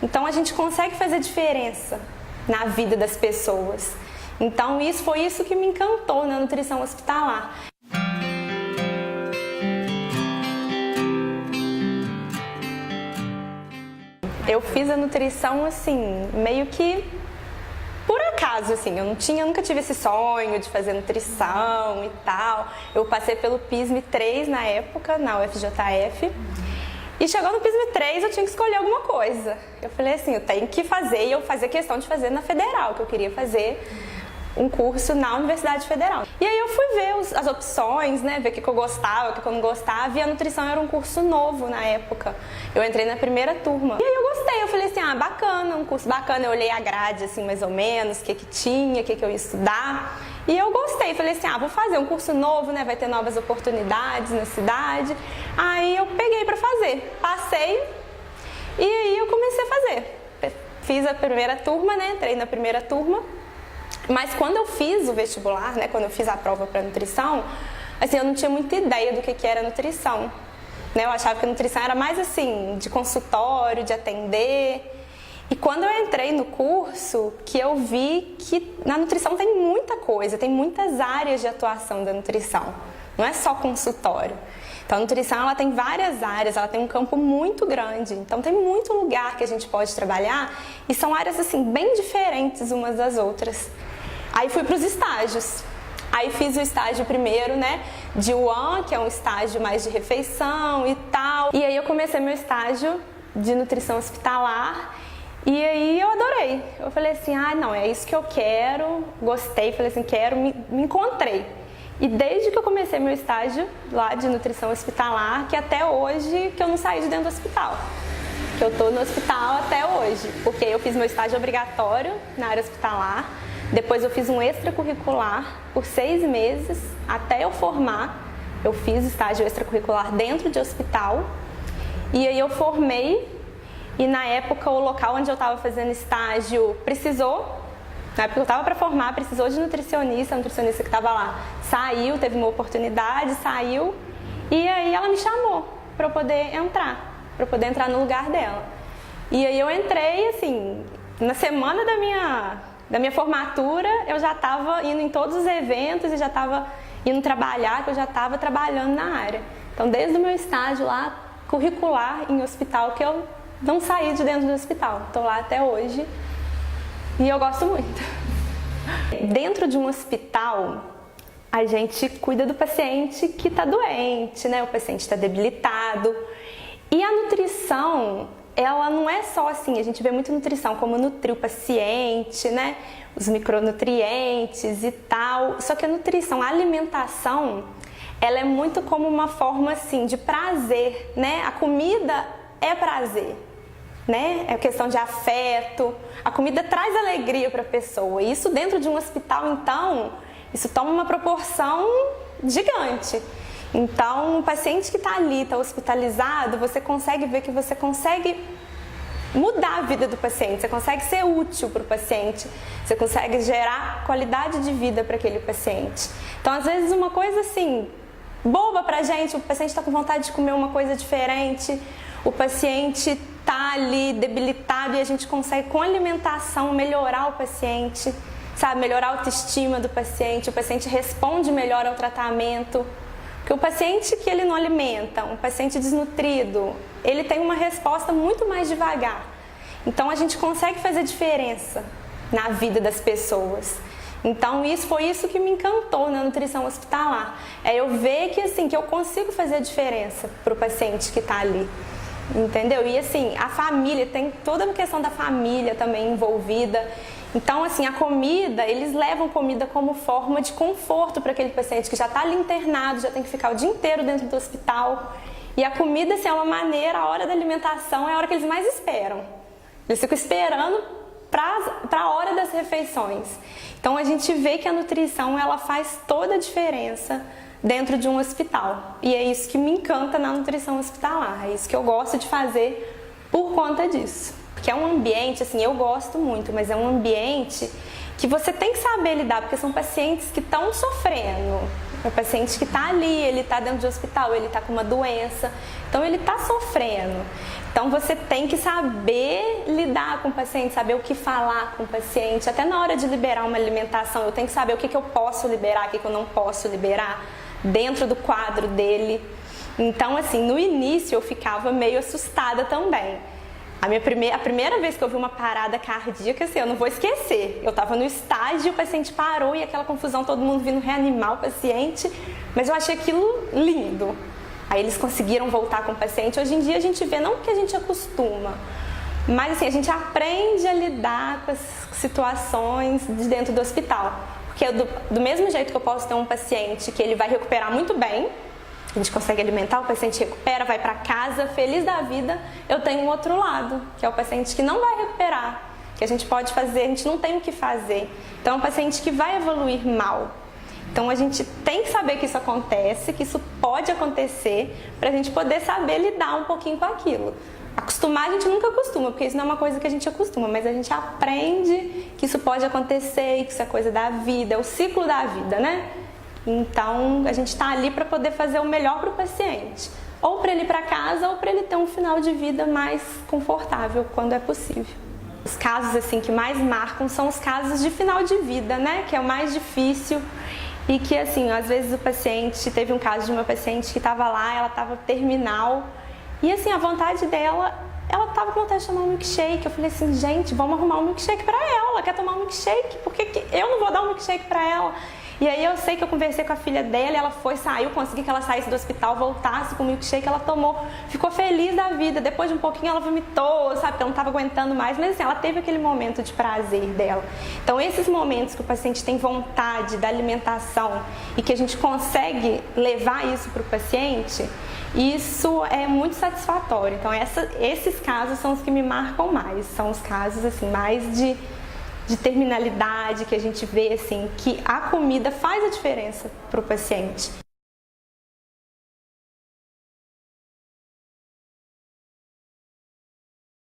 Então a gente consegue fazer diferença na vida das pessoas. Então foi isso que me encantou na nutrição hospitalar. Eu fiz a nutrição assim, meio que por acaso, assim, eu nunca tive esse sonho de fazer nutrição e tal. Eu passei pelo PISM 3 na época, na UFJF. E chegou no PISM 3, eu tinha que escolher alguma coisa. Eu falei assim, eu tenho que fazer, e eu fazia questão de fazer na Federal, que eu queria fazer um curso na Universidade Federal. E aí eu fui ver as opções, né, ver o que eu gostava, o que eu não gostava, e a nutrição era um curso novo na época. Eu entrei na primeira turma. E aí eu gostei, eu falei assim, bacana, um curso bacana. Eu olhei a grade, assim, mais ou menos, o que tinha, o que eu ia estudar. E eu gostei, falei assim, vou fazer um curso novo, né, vai ter novas oportunidades na cidade. Aí eu peguei pra fazer, passei, e aí eu comecei a fazer. Fiz a primeira turma, né, entrei na primeira turma. Mas quando eu fiz o vestibular, né, quando eu fiz a prova para nutrição, assim, eu não tinha muita ideia do que era nutrição. Né? Eu achava que a nutrição era mais assim, de consultório, de atender. E quando eu entrei no curso, que eu vi que na nutrição tem muita coisa, tem muitas áreas de atuação da nutrição. Não é só consultório. Então a nutrição ela tem várias áreas, ela tem um campo muito grande. Então tem muito lugar que a gente pode trabalhar e são áreas assim bem diferentes umas das outras. Aí fui para os estágios. Aí fiz o estágio primeiro, né, de UAN, que é um estágio mais de refeição e tal. E aí eu comecei meu estágio de nutrição hospitalar. E aí eu adorei. Eu falei assim, não, é isso que eu quero. Gostei, falei assim, quero, me encontrei. E desde que eu comecei meu estágio lá de nutrição hospitalar, que até hoje que eu não saí de dentro do hospital. Que eu tô no hospital até hoje. Porque eu fiz meu estágio obrigatório na área hospitalar. Depois eu fiz um extracurricular por 6 meses, até eu formar. Eu fiz estágio extracurricular dentro de hospital. E aí eu formei, e na época o local onde eu estava fazendo estágio precisou, na época eu estava para formar, precisou de nutricionista, a nutricionista que estava lá saiu, teve uma oportunidade, saiu. E aí ela me chamou para eu poder entrar no lugar dela. E aí eu entrei, assim, na semana da minha formatura, eu já estava indo em todos os eventos e já estava indo trabalhar, que eu já estava trabalhando na área. Então, desde o meu estágio lá, curricular em hospital, que eu não saí de dentro do hospital. Estou lá até hoje e eu gosto muito. Dentro de um hospital, a gente cuida do paciente que está doente, né? O paciente está debilitado. E a nutrição, ela não é só assim, a gente vê muito nutrição como nutrir o paciente, né? Os micronutrientes e tal. Só que a nutrição, a alimentação, ela é muito como uma forma assim de prazer, né? A comida é prazer, né? É questão de afeto. A comida traz alegria para a pessoa. E isso dentro de um hospital, então, isso toma uma proporção gigante. Então, o paciente que está ali, está hospitalizado, você consegue ver que você consegue mudar a vida do paciente, você consegue ser útil para o paciente, você consegue gerar qualidade de vida para aquele paciente. Então, às vezes, uma coisa assim, boba para a gente, o paciente está com vontade de comer uma coisa diferente, o paciente está ali debilitado e a gente consegue, com alimentação, melhorar o paciente, sabe? Melhorar a autoestima do paciente, o paciente responde melhor ao tratamento. Porque o paciente que ele não alimenta, um paciente desnutrido, ele tem uma resposta muito mais devagar. Então a gente consegue fazer diferença na vida das pessoas. Então foi isso que me encantou na nutrição hospitalar. É eu ver que assim, que eu consigo fazer a diferença para o paciente que está ali. Entendeu? E assim, a família, tem toda a questão da família também envolvida. Então, assim, a comida, eles levam comida como forma de conforto para aquele paciente que já está ali internado, já tem que ficar o dia inteiro dentro do hospital. E a comida, assim, é uma maneira, a hora da alimentação é a hora que eles mais esperam. Eles ficam esperando para a hora das refeições. Então, a gente vê que a nutrição, ela faz toda a diferença dentro de um hospital. E é isso que me encanta na nutrição hospitalar, é isso que eu gosto de fazer por conta disso. Porque é um ambiente, assim, eu gosto muito, mas é um ambiente que você tem que saber lidar, porque são pacientes que estão sofrendo. É um paciente que está ali, ele está dentro de hospital, ele está com uma doença, então ele está sofrendo. Então você tem que saber lidar lidar com o paciente, saber o que falar com o paciente. Até na hora de liberar uma alimentação, eu tenho que saber o que eu posso liberar, o que eu não posso liberar dentro do quadro dele. Então, assim, no início eu ficava meio assustada também. A primeira vez que eu vi uma parada cardíaca, assim, eu não vou esquecer. Eu estava no estágio, o paciente parou e aquela confusão, todo mundo vindo reanimar o paciente, mas eu achei aquilo lindo. Aí eles conseguiram voltar com o paciente. Hoje em dia a gente vê, não que a gente acostuma, mas assim, a gente aprende a lidar com as situações de dentro do hospital. Porque do mesmo jeito que eu posso ter um paciente que ele vai recuperar muito bem, a gente consegue alimentar, o paciente recupera, vai para casa, feliz da vida, eu tenho um outro lado, que é o paciente que não vai recuperar, que a gente pode fazer, a gente não tem o que fazer. Então é um paciente que vai evoluir mal. Então a gente tem que saber que isso acontece, que isso pode acontecer, para a gente poder saber lidar um pouquinho com aquilo. Acostumar a gente nunca acostuma, porque isso não é uma coisa que a gente acostuma, mas a gente aprende que isso pode acontecer, que isso é coisa da vida, é o ciclo da vida, né? Então a gente está ali para poder fazer o melhor para o paciente, ou para ele ir para casa, ou para ele ter um final de vida mais confortável quando é possível. Os casos assim que mais marcam são os casos de final de vida, né? Que é o mais difícil. E que assim, às vezes o paciente, teve um caso de uma paciente que estava lá, ela estava terminal, e assim, a vontade dela, ela estava com vontade de tomar um milkshake. Eu falei assim, gente, vamos arrumar um milkshake para ela, ela quer tomar um milkshake, por que eu não vou dar um milkshake para ela? E aí eu sei que eu conversei com a filha dela, ela foi, saiu, consegui que ela saísse do hospital, voltasse com o milkshake, ela tomou, ficou feliz da vida. Depois de um pouquinho ela vomitou, sabe, ela não estava aguentando mais, mas assim, ela teve aquele momento de prazer dela. Então esses momentos que o paciente tem vontade da alimentação e que a gente consegue levar isso para o paciente, isso é muito satisfatório. Então esses casos são os que me marcam mais, são os casos assim, mais de terminalidade, que a gente vê assim, que a comida faz a diferença para o paciente.